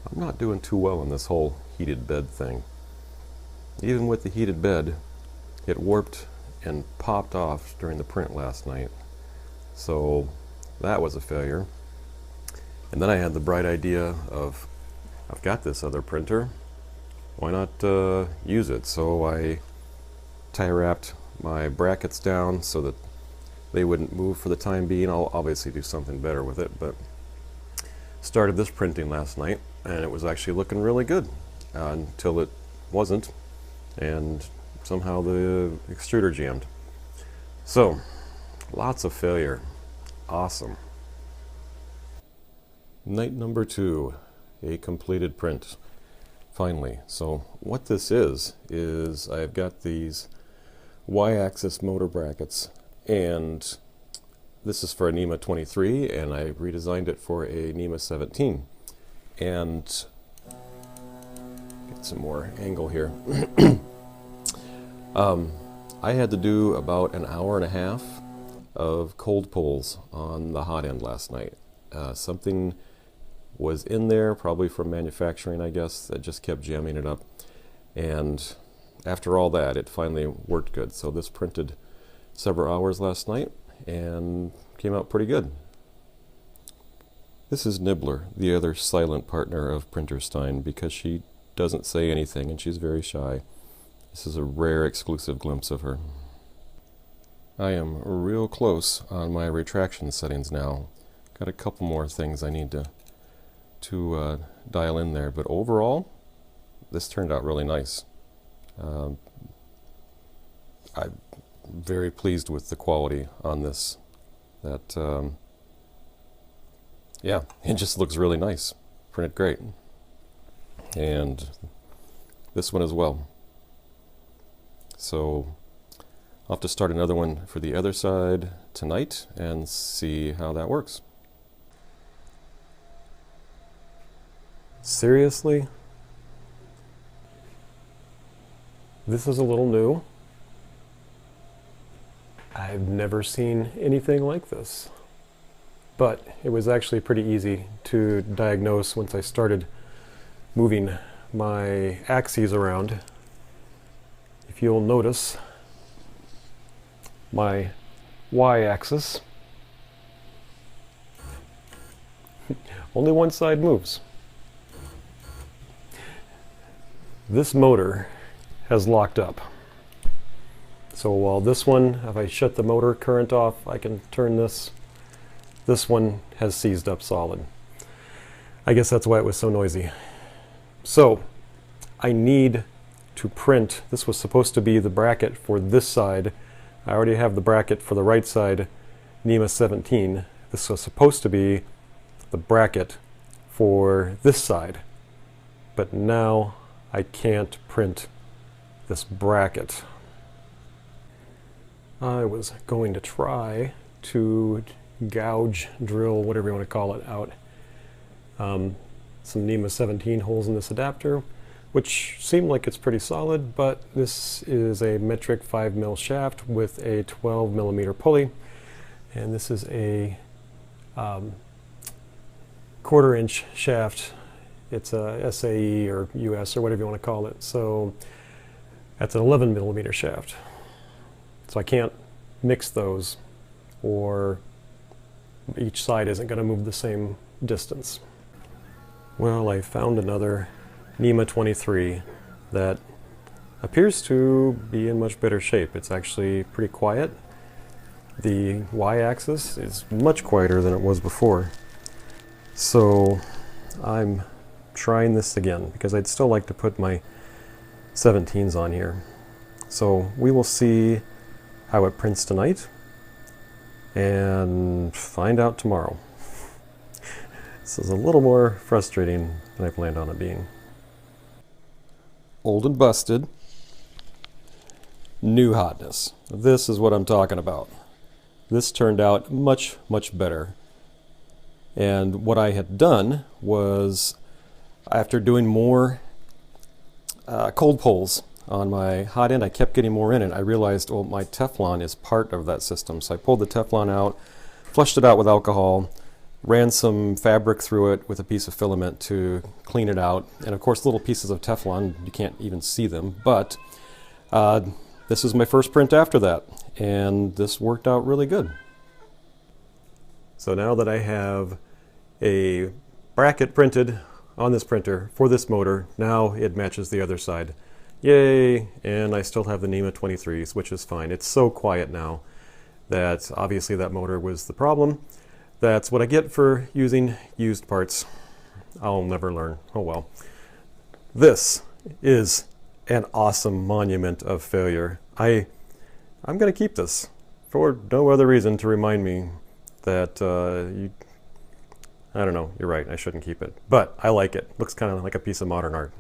I'm not doing too well in this whole heated bed thing. Even with the heated bed, it warped and popped off during the print last night. So that was a failure. And then I had the bright idea of, I've got this other printer, why not use it? So I tie wrapped my brackets down so that they wouldn't move for the time being. I'll obviously do something better with it, but started this printing last night and it was actually looking really good until it wasn't, and somehow the extruder jammed. So lots of failure. Awesome. Night number 2, a completed print. Finally. So what this is I've got these y-axis motor brackets, and this is for a NEMA 23 and I redesigned it for a NEMA 17. And get some more angle here. I had to do about an hour and a half of cold pulls on the hot end last night. Something was in there, probably from manufacturing, I guess, that just kept jamming it up. And after all that, it finally worked good. So this printed several hours last night and came out pretty good. This is Nibbler, the other silent partner of Printerstein, because she doesn't say anything and she's very shy. This is a rare exclusive glimpse of her. I am real close on my retraction settings now. Got a couple more things I need to dial in there, but overall this turned out really nice. I'm very pleased with the quality on this. Yeah, it just looks really nice. Printed great. And this one as well. So I'll have to start another one for the other side tonight and see how that works. Seriously? This is a little new. I've never seen anything like this. But it was actually pretty easy to diagnose once I started moving my axes around. If you'll notice, my y-axis, only one side moves. This motor has locked up. So while this one, if I shut the motor current off, I can turn this. This one has seized up solid. I guess that's why it was so noisy. So I need to print. This was supposed to be the bracket for this side. I already have the bracket for the right side, NEMA 17. This was supposed to be the bracket for this side. But now I can't print this bracket. I was going to try to gouge, drill, whatever you want to call it, out some NEMA 17 holes in this adapter, which seem like it's pretty solid, but this is a metric 5mm shaft with a 12mm pulley, and this is a 1/4 inch shaft. It's a SAE or US or whatever you want to call it, so that's an 11mm shaft. So I can't mix those, or each side isn't going to move the same distance. Well, I found another NEMA 23 that appears to be in much better shape. It's actually pretty quiet. The y-axis is much quieter than it was before. So I'm trying this again because I'd still like to put my 17s on here. So we will see how it prints tonight and find out tomorrow. This is a little more frustrating than I planned on it being. Old and busted, new hotness. This is what I'm talking about. This turned out much, much better. And what I had done was, after doing more cold pulls on my hot end, I kept getting more in it. I realized, well, my Teflon is part of that system. So I pulled the Teflon out, flushed it out with alcohol, ran some fabric through it with a piece of filament to clean it out. And of course, little pieces of Teflon, you can't even see them. But this is my first print after that, and this worked out really good. So now that I have a bracket printed on this printer for this motor, now it matches the other side. Yay! And I still have the NEMA 23s, which is fine. It's so quiet now that obviously that motor was the problem. That's what I get for using used parts. I'll never learn. Oh well. This is an awesome monument of failure. I'm going to keep this for no other reason to remind me that I don't know, you're right, I shouldn't keep it. But I like it. Looks kind of like a piece of modern art.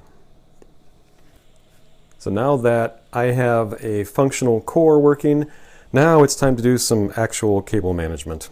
So now that I have a functional core working, now it's time to do some actual cable management.